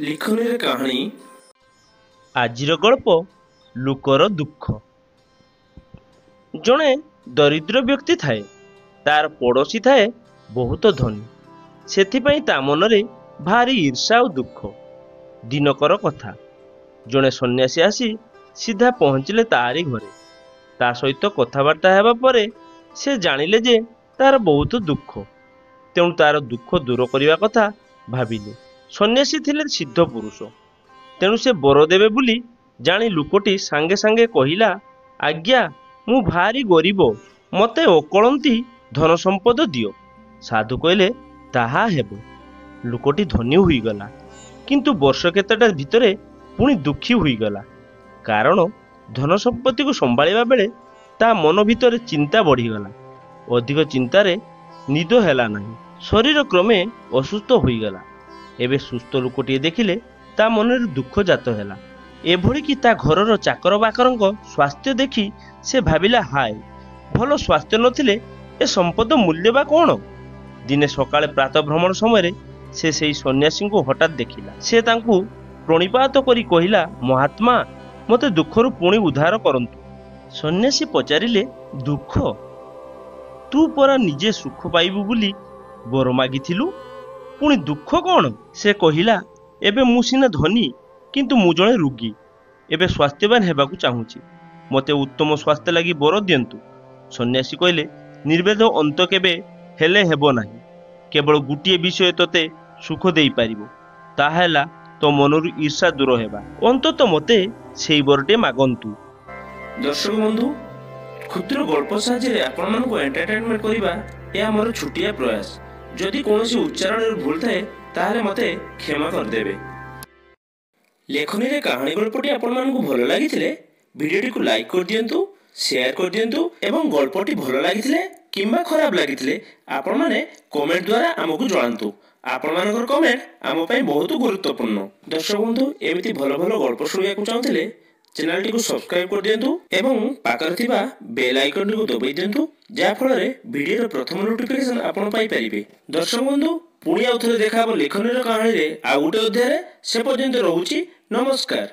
ଲିଖନୀରେ କାହାଣୀ। ଆଜିର ଗଳ୍ପ ଲୁକର ଦୁଃଖ। ଜଣେ ଦରିଦ୍ର ବ୍ୟକ୍ତି ଥାଏ, ତାର ପଡ଼ୋଶୀ ଥାଏ ବହୁତ ଧନୀ। ସେଥିପାଇଁ ତା ମନରେ ଭାରି ଈର୍ଷା ଓ ଦୁଃଖ। ଦିନକର କଥା, ଜଣେ ସନ୍ନ୍ୟାସୀ ଆସି ସିଧା ପହଞ୍ଚିଲେ ତାରି ଘରେ। ତା ସହିତ କଥାବାର୍ତ୍ତା ହେବା ପରେ ସେ ଜାଣିଲେ ଯେ ତାର ବହୁତ ଦୁଃଖ। ତେଣୁ ତାର ଦୁଃଖ ଦୂର କରିବା କଥା ଭାବିଲେ। ସନ୍ନ୍ୟାସୀ ଥିଲେ ସିଦ୍ଧ ପୁରୁଷ, ତେଣୁ ସେ ବର ଦେବେ ବୋଲି ଜାଣି ଲୋକଟି ସାଙ୍ଗେ ସାଙ୍ଗେ କହିଲା, ଆଜ୍ଞା, ମୁଁ ଭାରି ଗରିବ, ମତେ ଅକଳନ୍ତି ଧନ ସମ୍ପଦ ଦିଅ। ସାଧୁ କହିଲେ, ତାହା ହେବ। ଲୋକଟି ଧନୀ ହୋଇଗଲା, କିନ୍ତୁ ବର୍ଷ କେତେଟା ଭିତରେ ପୁଣି ଦୁଃଖୀ ହୋଇଗଲା। କାରଣ ଧନ ସମ୍ପତ୍ତିକୁ ସମ୍ଭାଳିବା ବେଳେ ତା ମନ ଭିତରେ ଚିନ୍ତା ବଢ଼ିଗଲା। ଅଧିକ ଚିନ୍ତାରେ ନିଦ ହେଲା ନାହିଁ। ଶରୀର କ୍ରମେ ଅସୁସ୍ଥ ହୋଇଗଲା। ଏବେ ସୁସ୍ଥ ଲୋକଟିଏ ଦେଖିଲେ ତା ମନରେ ଦୁଃଖ ଜାତ ହେଲା। ଏଭଳି କି ତା ଘରର ଚାକର ବାକରଙ୍କ ସ୍ୱାସ୍ଥ୍ୟ ଦେଖି ସେ ଭାବିଲା, ହାୟ, ଭଲ ସ୍ୱାସ୍ଥ୍ୟ ନଥିଲେ ଏ ସମ୍ପଦ ମୂଲ୍ୟ ବା କ'ଣ? ଦିନେ ସକାଳେ ପ୍ରାତଃ ଭ୍ରମଣ ସମୟରେ ସେ ସେହି ସନ୍ନ୍ୟାସୀଙ୍କୁ ହଠାତ୍ ଦେଖିଲା। ସେ ତାଙ୍କୁ ପ୍ରଣିପାତ କରି କହିଲା, ମହାତ୍ମା, ମୋତେ ଦୁଃଖରୁ ପୁଣି ଉଦ୍ଧାର କରନ୍ତୁ। ସନ୍ନ୍ୟାସୀ ପଚାରିଲେ, ଦୁଃଖ? ତୁ ପରା ନିଜେ ସୁଖ ପାଇବୁ ବୋଲି ବର ମାଗିଥିଲୁ, ପୁଣି ଦୁଃଖ କ'ଣ? ସେ କହିଲା, ଏବେ ମୁଁ ସିନା ଧନୀ, କିନ୍ତୁ ମୁଁ ଜଣେ ରୋଗୀ। ଏବେ ସ୍ୱାସ୍ଥ୍ୟବାନ ହେବାକୁ ଚାହୁଁଛି। ମୋତେ ଉତ୍ତମ ସ୍ୱାସ୍ଥ୍ୟ ଲାଗି ବର ଦିଅନ୍ତୁ। ସନ୍ନ୍ୟାସୀ କହିଲେ, ନିର୍ବେଦ ଅନ୍ତ କେବେ ହେଲେ ହେବ ନାହିଁ। କେବଳ ଗୋଟିଏ ବିଷୟ ତୋତେ ସୁଖ ଦେଇପାରିବ, ତାହା ହେଲା ତୋ ମନରୁ ଈର୍ଷା ଦୂର ହେବା। ଅନ୍ତତଃ ମୋତେ ସେଇ ବରଟେ ମାଗନ୍ତୁ। ଦର୍ଶକ ବନ୍ଧୁ, କ୍ଷୁଦ୍ର ଗଳ୍ପ ସାହାଯ୍ୟରେ ଆପଣମାନଙ୍କୁ ଏଣ୍ଟରଟେନମେଣ୍ଟ କରିବା ଏହା ମୋର ଛୋଟିଆ ପ୍ରୟାସ। ଯଦି କୌଣସି ଉଚ୍ଚାରଣରେ ଭୁଲ ଥାଏ ତାହେଲେ ମୋତେ କ୍ଷମା କରିଦେବେ। ଲେଖନୀରେ କାହାଣୀ ଗଳ୍ପଟି ଆପଣମାନଙ୍କୁ ଭଲ ଲାଗିଥିଲେ ଭିଡ଼ିଓଟିକୁ ଲାଇକ୍ କରିଦିଅନ୍ତୁ, ସେୟାର କରିଦିଅନ୍ତୁ ଏବଂ ଗଳ୍ପଟି ଭଲ ଲାଗିଥିଲେ କିମ୍ବା ଖରାପ ଲାଗିଥିଲେ ଆପଣମାନେ କମେଣ୍ଟ ଦ୍ୱାରା ଆମକୁ ଜଣାନ୍ତୁ। ଆପଣମାନଙ୍କର କମେଣ୍ଟ ଆମ ପାଇଁ ବହୁତ ଗୁରୁତ୍ୱପୂର୍ଣ୍ଣ। ଦର୍ଶକ ବନ୍ଧୁ, ଏମିତି ଭଲ ଭଲ ଗଳ୍ପ ଶୁଣିବାକୁ ଚାହୁଁଥିଲେ ଚ୍ୟାନେଲଟିକୁ ସବସ୍କ୍ରାଇବ କରିଦିଅନ୍ତୁ ଏବଂ ପାଖରେ ଥିବା ବେଲ୍ ଆଇକନଟିକୁ ଦବାଇ ଦିଅନ୍ତୁ, ଯାହାଫଳରେ ଭିଡ଼ିଓର ପ୍ରଥମ ନୋଟିଫିକେସନ ଆପଣ ପାଇପାରିବେ। ଦର୍ଶକ ବନ୍ଧୁ, ପୁଣି ଆଉ ଥରେ ଦେଖା ହେବ ଲେଖନୀର କାହାଣୀରେ ଆଉ ଗୋଟେ ଅଧ୍ୟାୟରେ। ସେ ପର୍ଯ୍ୟନ୍ତ ରହୁଛି, ନମସ୍କାର।